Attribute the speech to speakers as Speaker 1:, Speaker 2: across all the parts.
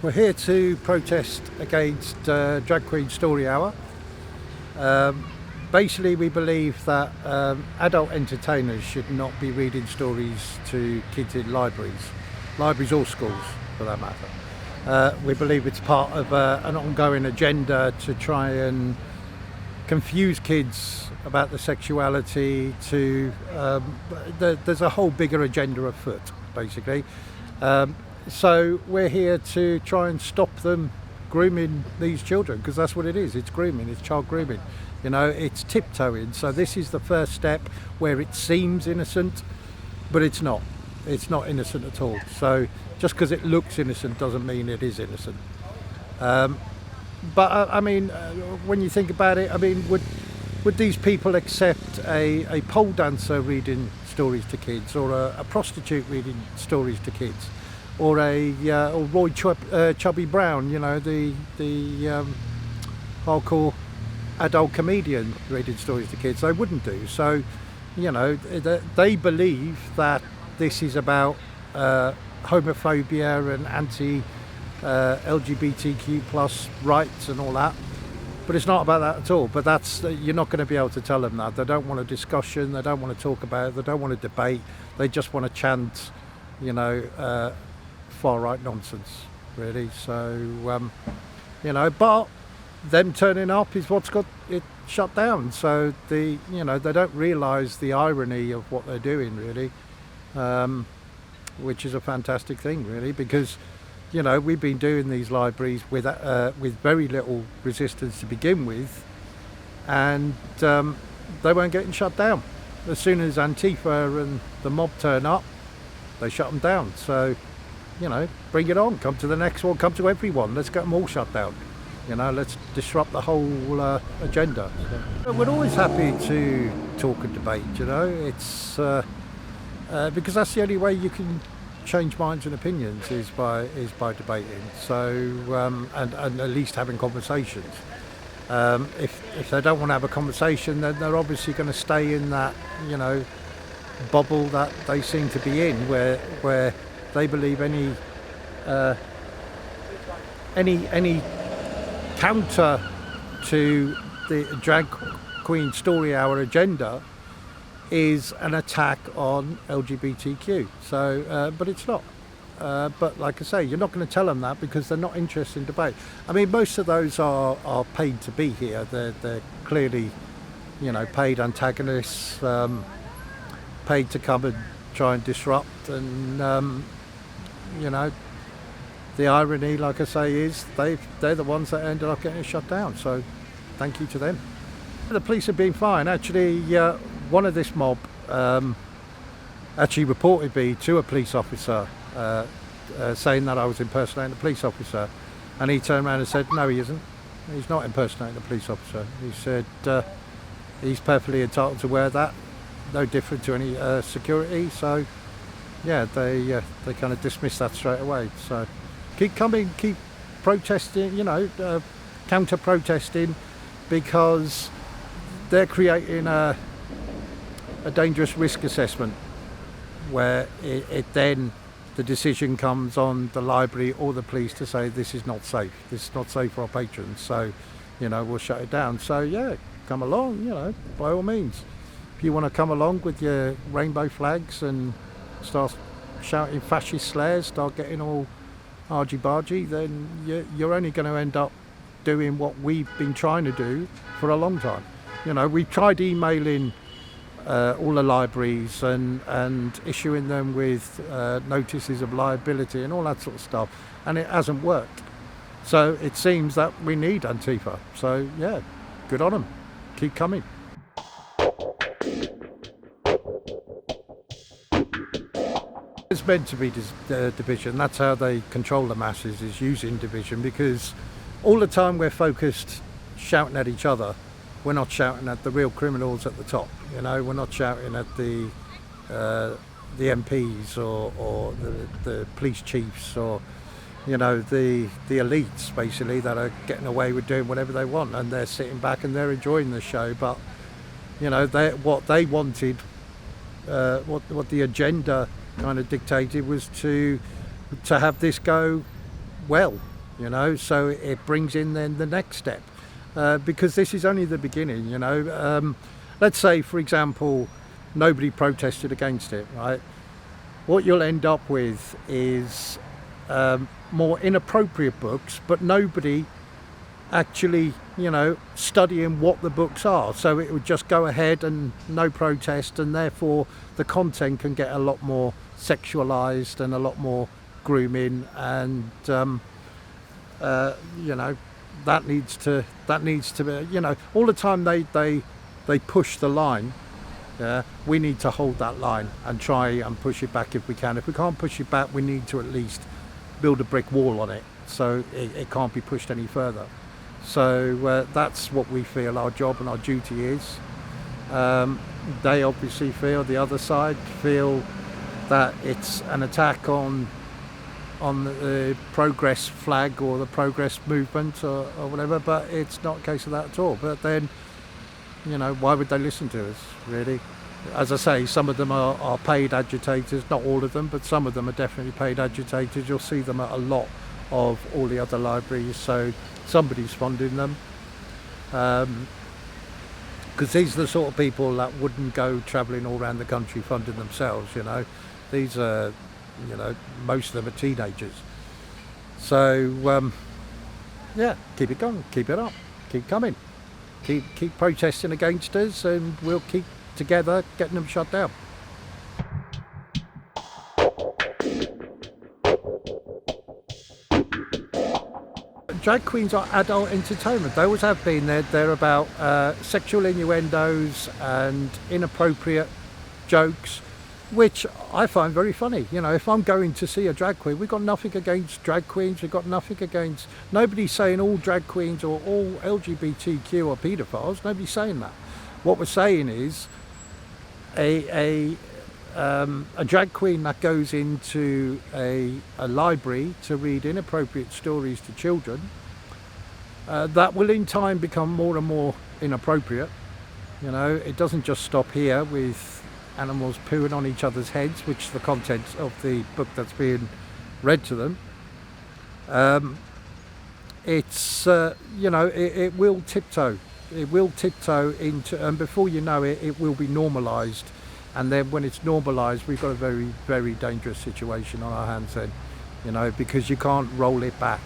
Speaker 1: We're here to protest against Drag Queen Story Hour. Basically, we believe that adult entertainers should not be reading stories to kids in libraries or schools for that matter. We believe it's part of an ongoing agenda to try and confuse kids about the sexuality. There's a whole bigger agenda afoot, basically. So we're here to try and stop them grooming these children, because that's what it is. It's grooming, it's child grooming. You know, it's tiptoeing. So this is the first step where it seems innocent, but it's not. It's not innocent at all. So just because it looks innocent doesn't mean it is innocent. But I mean, when you think about it, I mean, would these people accept a pole dancer reading stories to kids, or a prostitute reading stories to kids, or or Roy Chubby Brown, you know, the hardcore adult comedian reading stories to kids? They wouldn't do. So, you know, they believe that this is about homophobia and LGBTQ plus rights and all that, but it's not about that at all. But you're not going to be able to tell them that. They don't want a discussion, they don't want to talk about it, they don't want to debate, they just want to chant, you know, far right nonsense, really. So you know, but them turning up is what's got it shut down. So you know, they don't realise the irony of what they're doing, really, which is a fantastic thing, really, because, you know, we've been doing these libraries with very little resistance to begin with, and they weren't getting shut down. As soon as Antifa and the mob turn up, they shut them down. So, you know, bring it on. Come to the next one. Come to everyone. Let's get them all shut down. You know, let's disrupt the whole agenda. So, we're always happy to talk and debate. You know, it's because that's the only way you can change minds and opinions is by debating. So and at least having conversations. If they don't want to have a conversation, then they're obviously going to stay in that, you know, bubble that they seem to be in, where they believe any counter to the Drag Queen Story Hour agenda is an attack on LGBTQ. So, but it's not. But like I say, you're not going to tell them that because they're not interested in debate. I mean, most of those are paid to be here. They're clearly, you know, paid antagonists, paid to come and try and disrupt. And you know, the irony, like I say, is they're the ones that ended up getting shut down. So, thank you to them. The police have been fine. Actually, one of this mob actually reported me to a police officer, saying that I was impersonating a police officer, and he turned around and said, no, he isn't. He's not impersonating a police officer. He said he's perfectly entitled to wear that, no different to any security. So yeah, they kind of dismissed that straight away. So keep coming, keep protesting, you know, counter protesting, because they're creating a dangerous risk assessment where it then the decision comes on the library or the police to say this is not safe for our patrons, so, you know, we'll shut it down. So yeah, come along, you know, by all means. If you want to come along with your rainbow flags and start shouting fascist slurs, start getting all argy-bargy, then you're only going to end up doing what we've been trying to do for a long time. You know, we've tried emailing all the libraries and issuing them with notices of liability and all that sort of stuff, and it hasn't worked. So it seems that we need Antifa. So yeah, good on them. Keep coming. It's meant to be division. That's how they control the masses, is using division, because all the time we're focused shouting at each other. We're not shouting at the real criminals at the top. You know, we're not shouting at the MPs or the police chiefs, or, you know, the elites, basically, that are getting away with doing whatever they want, and they're sitting back and they're enjoying the show. But, you know, what they wanted, what the agenda kind of dictated, was to have this go well. you know, so it brings in then the next step, because this is only the beginning, you know. Let's say, for example, nobody protested against it, right? What you'll end up with is more inappropriate books, but nobody actually, you know, studying what the books are. So it would just go ahead and no protest, and therefore the content can get a lot more sexualized and a lot more grooming, and you know, that needs to be, you know, all the time they push the line. Yeah, we need to hold that line and try and push it back if we can. If we can't push it back, we need to at least build a brick wall on it, so it can't be pushed any further. So that's what we feel our job and our duty is. They obviously feel, the other side feel, that it's an attack on the progress flag or the progress movement or whatever, but it's not a case of that at all. But then, you know, why would they listen to us, really? As I say, some of them are paid agitators, not all of them, but some of them are definitely paid agitators. You'll see them at a lot of all the other libraries, so somebody's funding them. Because these are the sort of people that wouldn't go travelling all around the country funding themselves, you know. These are, you know, most of them are teenagers. So, yeah, keep it going, keep it up, keep coming. Keep protesting against us, and we'll keep together getting them shut down. Drag queens are adult entertainment. They always have been. They're about sexual innuendos and inappropriate jokes, which I find very funny. You know, if I'm going to see a drag queen, we've got nothing against drag queens. We've got nothing against, nobody's saying all drag queens or all LGBTQ are paedophiles. Nobody's saying that. What we're saying is a drag queen that goes into a library to read inappropriate stories to children, that will in time become more and more inappropriate. You know, it doesn't just stop here with animals pooing on each other's heads, which is the content of the book that's being read to them. It's you know, it will tiptoe into, and before you know it, it will be normalized. And then when it's normalised, we've got a very, very dangerous situation on our hands then, you know, because you can't roll it back.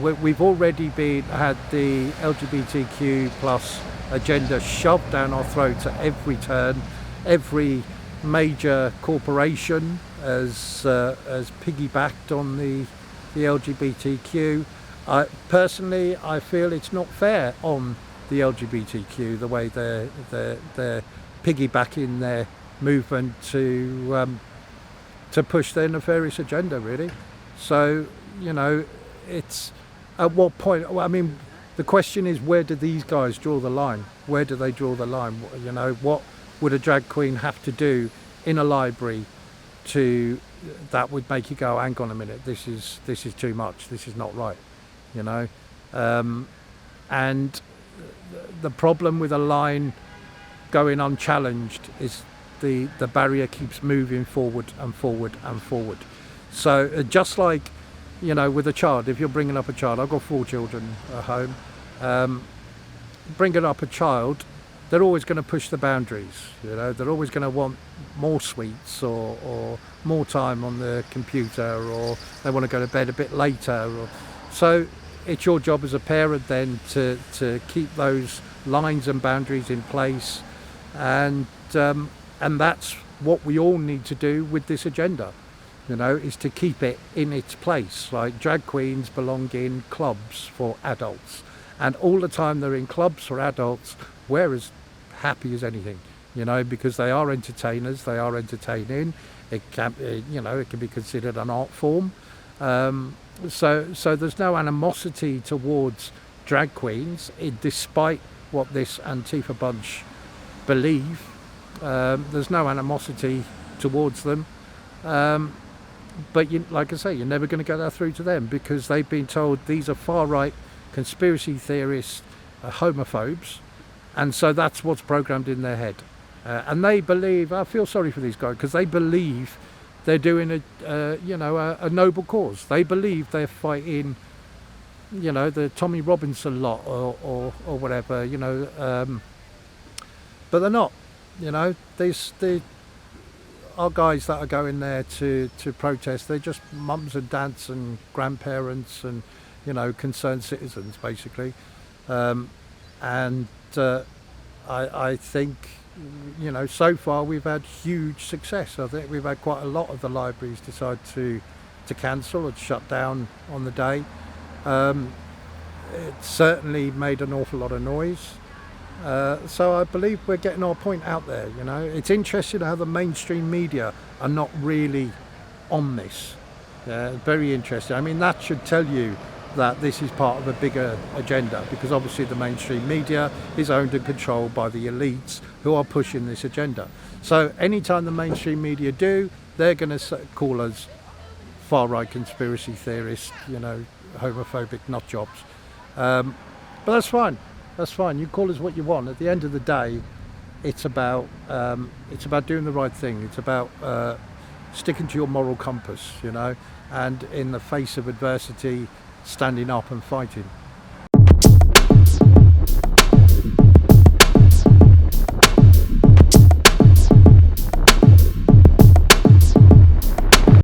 Speaker 1: We've already had the LGBTQ plus agenda shoved down our throats at every turn. Every major corporation has piggybacked on the LGBTQ. Personally, I feel it's not fair on the LGBTQ the way they're piggybacking their movement to push their nefarious agenda, really. So, you know, it's at what point, I mean, the question is, where do these guys draw the line? Where do they draw the line? You know, what would a drag queen have to do in a library that would make you go, hang on a minute, this is too much, this is not right, you know? And the problem with a line going unchallenged is the barrier keeps moving forward and forward and forward. So just like, you know, with a child, if you're bringing up a child, I've got 4 children at home, bringing up a child, they're always going to push the boundaries, you know, they're always going to want more sweets or more time on the computer, or they want to go to bed a bit later. So it's your job as a parent then to keep those lines and boundaries in place. And that's what we all need to do with this agenda, you know, is to keep it in its place. Like, drag queens belong in clubs for adults, and all the time they're in clubs for adults, we're as happy as anything, you know, because they are entertainers, they are entertaining. It can, you know, it can be considered an art form. So there's no animosity towards drag queens, despite what this Antifa bunch believe. There's no animosity towards them, but like I say, you're never going to get that through to them, because they've been told these are far-right conspiracy theorists, homophobes, and so that's what's programmed in their head. And they believe, I feel sorry for these guys, because they believe they're doing a noble cause. They believe they're fighting, the Tommy Robinson lot or whatever, but they're not. They are guys that are going there to protest. They're just mums and dads and grandparents and concerned citizens basically, and I think so far we've had huge success. I think we've had quite a lot of the libraries decide to cancel and shut down on the day. It certainly made an awful lot of noise. So I believe we're getting our point out there. It's interesting how the mainstream media are not really on this. Very interesting. I mean, that should tell you that this is part of a bigger agenda, because obviously the mainstream media is owned and controlled by the elites who are pushing this agenda. So anytime the mainstream media do, they're going to call us far-right conspiracy theorists, homophobic nut jobs. But that's fine. That's fine. You call us what you want. At the end of the day, it's about doing the right thing. It's about sticking to your moral compass, and in the face of adversity, standing up and fighting.